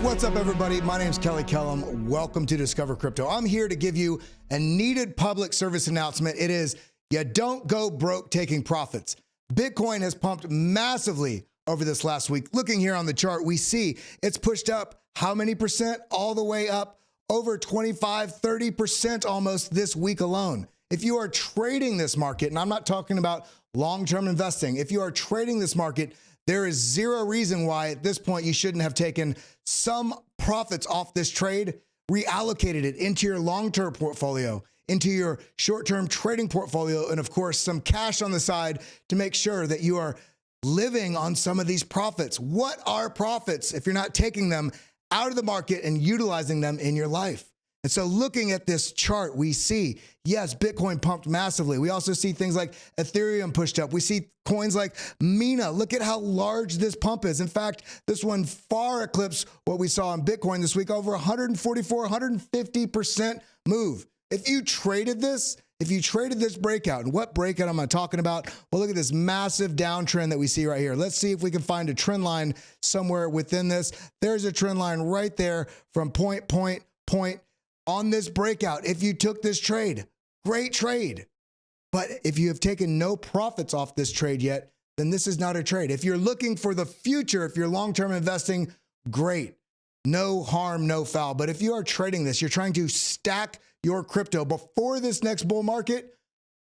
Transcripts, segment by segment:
What's up, everybody? My name is Kelly Kellum. Welcome to Discover Crypto. I'm here to give you a needed public service announcement. It is, you don't go broke taking profits. Bitcoin has pumped massively over this last week. Looking here on the chart, we see it's pushed up how many percent? All the way up over 25, 30% almost this week alone. If you are trading this market, and I'm not talking about long-term investing, if you are trading this market, there is zero reason why at this point you shouldn't have taken some profits off this trade, reallocated it into your long-term portfolio, into your short-term trading portfolio, and of course, some cash on the side to make sure that you are living on some of these profits. What are profits if you're not taking them out of the market and utilizing them in your life? And so looking at this chart, we see, yes, Bitcoin pumped massively. We also see things like Ethereum pushed up. We see coins like Mina. Look at how large this pump is. In fact, this one far eclipsed what we saw in Bitcoin this week, over 144, 150% move. If you traded this breakout, and what breakout am I talking about? Well, look at this massive downtrend that we see right here. Let's see if we can find a trend line somewhere within this. There's a trend line right there from point on this breakout. If you took this trade, great trade. But if you have taken no profits off this trade yet, then this is not a trade. If you're looking for the future, if you're long-term investing, great. No harm, no foul. But if you are trading this, you're trying to stack your crypto before this next bull market,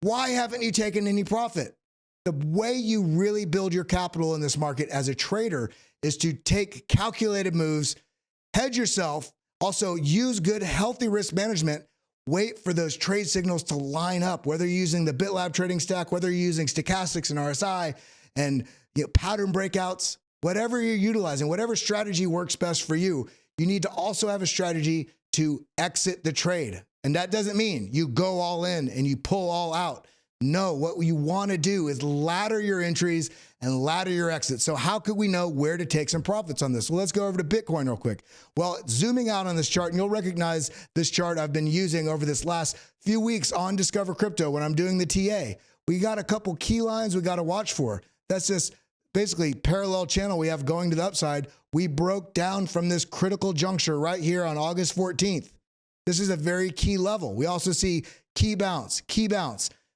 why haven't you taken any profit? The way you really build your capital in this market as a trader is to take calculated moves, hedge yourself, also use good, healthy risk management. Wait for those trade signals to line up, whether you're using the BitLab trading stack, whether you're using stochastics and RSI and pattern breakouts, whatever you're utilizing, whatever strategy works best for you, you need to also have a strategy to exit the trade. And that doesn't mean you go all in and you pull all out. No, what you want to do is ladder your entries and ladder your exits. So how could we know where to take some profits on this? Well, let's go over to Bitcoin real quick. Well, zooming out on this chart, and you'll recognize this chart I've been using over this last few weeks on Discover Crypto when I'm doing the TA. We got a couple key lines we got to watch for. That's just basically parallel channel we have going to the upside. We broke down from this critical juncture right here on August 14th. This is a very key level. We also see key bounce,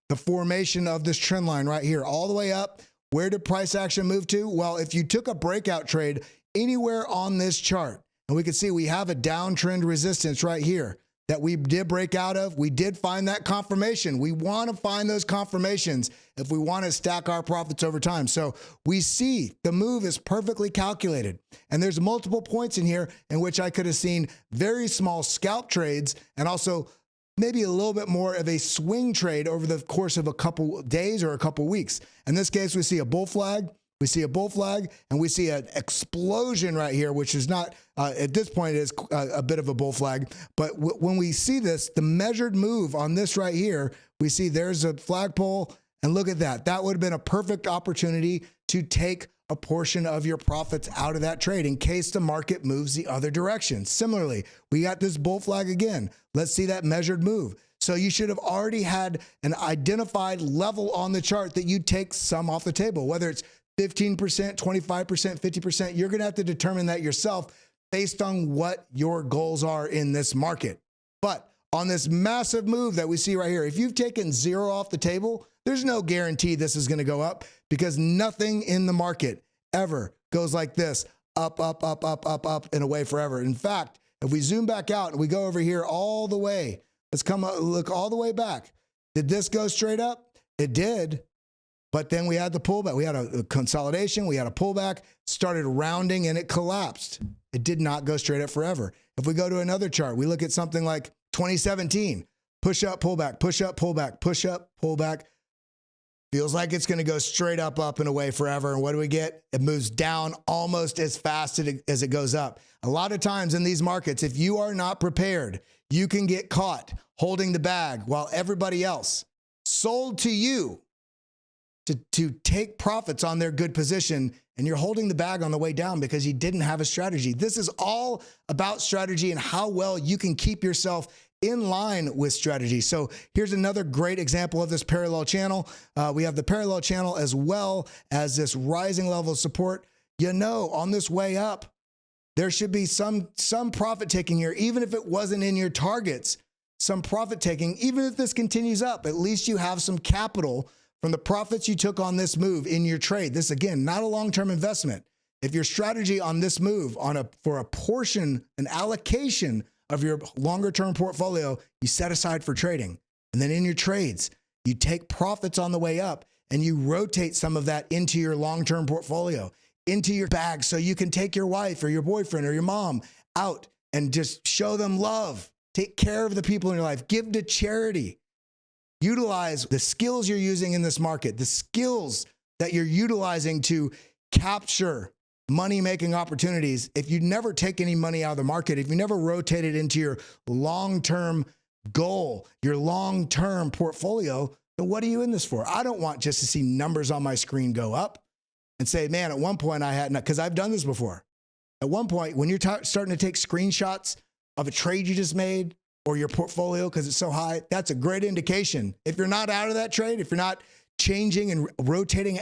the formation of this trend line right here, all the way up. Where did price action move to? Well, if you took a breakout trade anywhere on this chart, and we can see we have a downtrend resistance right here that we did break out of, we did find that confirmation. We want to find those confirmations if we want to stack our profits over time. So we see the move is perfectly calculated. And there's multiple points in here in which I could have seen very small scalp trades and also maybe a little bit more of a swing trade over the course of a couple days or a couple weeks. In this case, we see a bull flag, and we see an explosion right here, which is not, at this point, it is a bit of a bull flag. But when we see this, the measured move on this right here, we see there's a flagpole, and look at that. That would have been a perfect opportunity to take a portion of your profits out of that trade in case the market moves the other direction. Similarly, we got this bull flag again. Let's see that measured move. So you should have already had an identified level on the chart that you take some off the table, whether it's 15%, 25%, 50%. You're going to have to determine that yourself based on what your goals are in this market. But on this massive move that we see right here, if you've taken zero off the table, there's no guarantee this is going to go up because nothing in the market ever goes like this, up, and away forever. In fact, if we zoom back out and we go over here all the way, let's look all the way back. Did this go straight up? It did. But then we had the pullback. We had a consolidation. We had a pullback, started rounding, and it collapsed. It did not go straight up forever. If we go to another chart, we look at something like 2017, push up, pullback, push up, pullback, push up, pullback. Feels like it's going to go straight up, and away forever. And what do we get? It moves down almost as fast as it goes up. A lot of times in these markets, if you are not prepared, you can get caught holding the bag while everybody else sold to you to take profits on their good position, and you're holding the bag on the way down because you didn't have a strategy. This is all about strategy and how well you can keep yourself in line with strategy. So here's another great example of this parallel channel. We have the parallel channel as well as this rising level of support. You know, on this way up, There should be some profit taking here, even if it wasn't in your targets, some profit taking, even if this continues up, at least you have some capital from the profits you took on this move in your trade. This, again, not a long-term investment. If your strategy on this move for a portion, an allocation of your longer-term portfolio, you set aside for trading. And then in your trades, you take profits on the way up and you rotate some of that into your long-term portfolio, into your bag, so you can take your wife or your boyfriend or your mom out and just show them love. Take care of the people in your life. Give to charity. Utilize the skills you're using in this market, the skills that you're utilizing to capture money-making opportunities. If you never take any money out of the market, if you never rotate it into your long-term goal, your long-term portfolio, then what are you in this for? I don't want just to see numbers on my screen go up and say, man, at one point I had, because I've done this before. At one point, when you're starting to take screenshots of a trade you just made or your portfolio because it's so high, that's a great indication. If you're not out of that trade, if you're not changing and rotating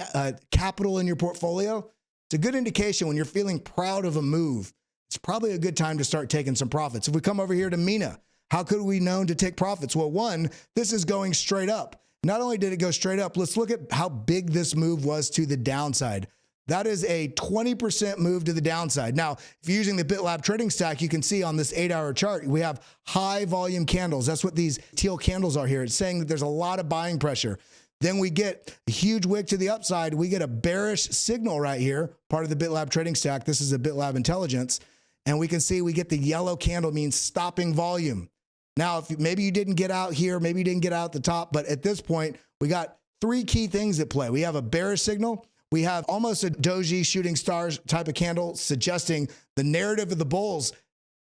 capital in your portfolio, it's a good indication when you're feeling proud of a move. It's probably a good time to start taking some profits. If we come over here to MENA, how could we know to take profits? Well, one, this is going straight up. Not only did it go straight up, let's look at how big this move was to the downside. That is a 20% move to the downside. Now, if you're using the BitLab trading stack, you can see on this 8-hour chart, we have high volume candles. That's what these teal candles are here. It's saying that there's a lot of buying pressure. Then we get a huge wick to the upside. We get a bearish signal right here, part of the BitLab trading stack. This is a BitLab intelligence. And we can see we get the yellow candle, means stopping volume. Now, if maybe you didn't get out here, maybe you didn't get out at the top, but at this point, we got three key things at play. We have a bearish signal. We have almost a doji shooting stars type of candle suggesting the narrative of the bulls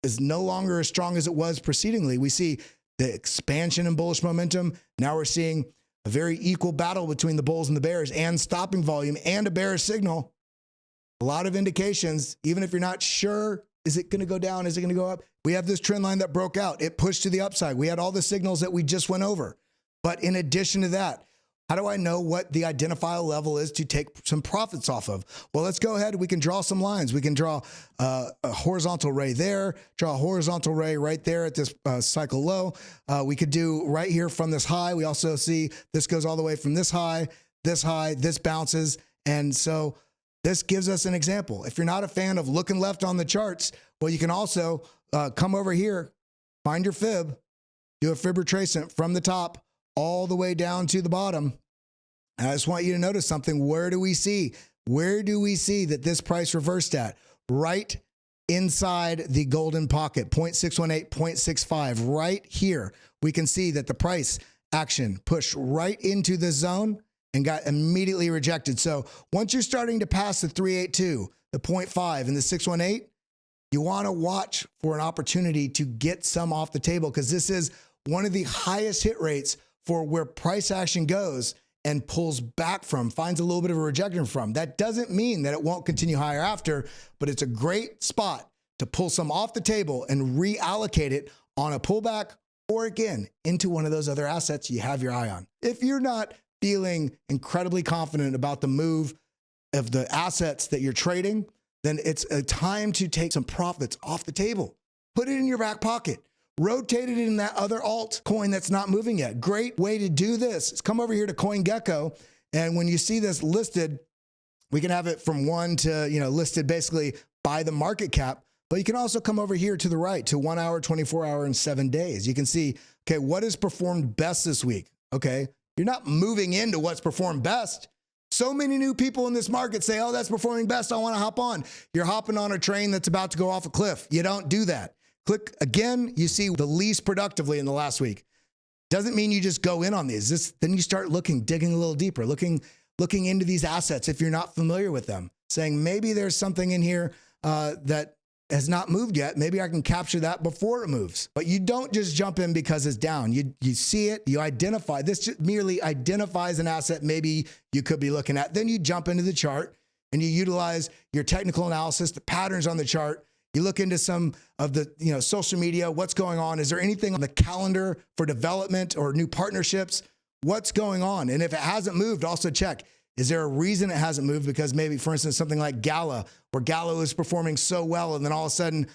is no longer as strong as it was precedingly. We see the expansion in bullish momentum. Now we're seeing a very equal battle between the bulls and the bears and stopping volume and a bearish signal. A lot of indications, even if you're not sure, is it going to go down? Is it going to go up? We have this trend line that broke out. It pushed to the upside. We had all the signals that we just went over. But in addition to that, how do I know what the identifiable level is to take some profits off of? Well, let's go ahead. We can draw some lines. We can draw a horizontal ray there, draw a horizontal ray right there at this cycle low. We could do right here from this high. We also see this goes all the way from this high, this bounces. And so this gives us an example. If you're not a fan of looking left on the charts, well, you can also come over here, find your fib, do a fib retracement from the top all the way down to the bottom. And I just want you to notice something. Where do we see? Where do we see that this price reversed at? Right inside the golden pocket, 0.618, 0.65, right here. We can see that the price action pushed right into the zone and got immediately rejected. So once you're starting to pass the 382, the 0.5, and the 618, you want to watch for an opportunity to get some off the table, because this is one of the highest hit rates for where price action goes and pulls back from, finds a little bit of a rejection from. That doesn't mean that it won't continue higher after, but it's a great spot to pull some off the table and reallocate it on a pullback or, again, into one of those other assets you have your eye on. If you're not feeling incredibly confident about the move of the assets that you're trading, then it's a time to take some profits off the table. Put it in your back pocket. Rotate it in that other alt coin that's not moving yet. Great way to do this is come over here to CoinGecko, and when you see this listed, we can have it from 1 to, listed basically by the market cap, but you can also come over here to the right to 1 hour, 24 hour, and 7 days. You can see, okay, what has performed best this week? Okay, you're not moving into what's performed best. So many new people in this market say, oh, that's performing best, I want to hop on. You're hopping on a train that's about to go off a cliff. You don't do that. Click again, you see the least productively in the last week. Doesn't mean you just go in on these. Then you start digging a little deeper, looking into these assets if you're not familiar with them, saying maybe there's something in here that has not moved yet. Maybe I can capture that before it moves. But you don't just jump in because it's down. You see it, you identify. This just merely identifies an asset maybe you could be looking at. Then you jump into the chart and you utilize your technical analysis, the patterns on the chart. You look into some of the social media, what's going on? Is there anything on the calendar for development or new partnerships? What's going on? And if it hasn't moved, also check, Is there a reason it hasn't moved? Because maybe, for instance, something like Gala, where Gala is performing so well, and then all of a sudden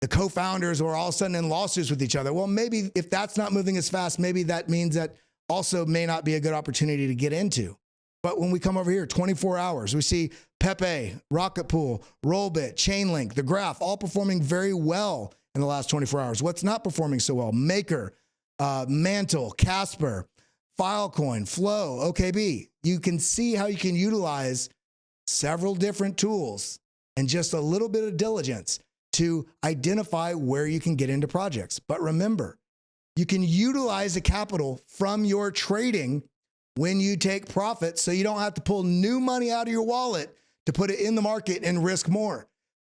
the co-founders are all of a sudden in lawsuits with each other. Well, maybe if that's not moving as fast, maybe that means that also may not be a good opportunity to get into. But when we come over here, 24 hours, we see Pepe, Rocket Pool, Rollbit, Chainlink, The Graph, all performing very well in the last 24 hours. What's not performing so well? Maker, Mantle, Casper, Filecoin, Flow, OKB. You can see how you can utilize several different tools and just a little bit of diligence to identify where you can get into projects. But remember, you can utilize the capital from your trading when you take profits, so you don't have to pull new money out of your wallet to put it in the market and risk more.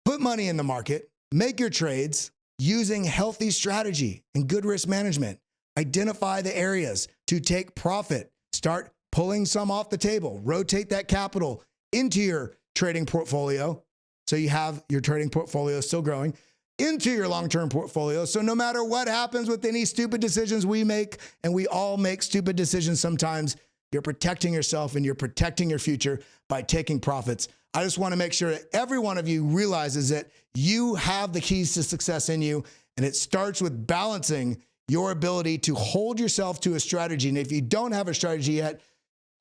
Put money in the market, make your trades using healthy strategy and good risk management. Identify the areas to take profit. Start pulling some off the table. Rotate that capital into your trading portfolio, so you have your trading portfolio still growing, into your long-term portfolio. So no matter what happens with any stupid decisions we make, and we all make stupid decisions sometimes, you're protecting yourself and you're protecting your future by taking profits. I just want to make sure that every one of you realizes that you have the keys to success in you, and it starts with balancing your ability to hold yourself to a strategy. And if you don't have a strategy yet,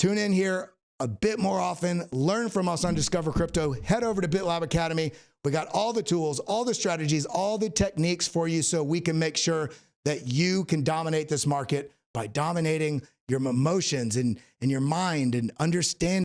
tune in here a bit more often, learn from us on Discover Crypto, head over to BitLab Academy. We got all the tools, all the strategies, all the techniques for you, so we can make sure that you can dominate this market by dominating your emotions and your mind and understanding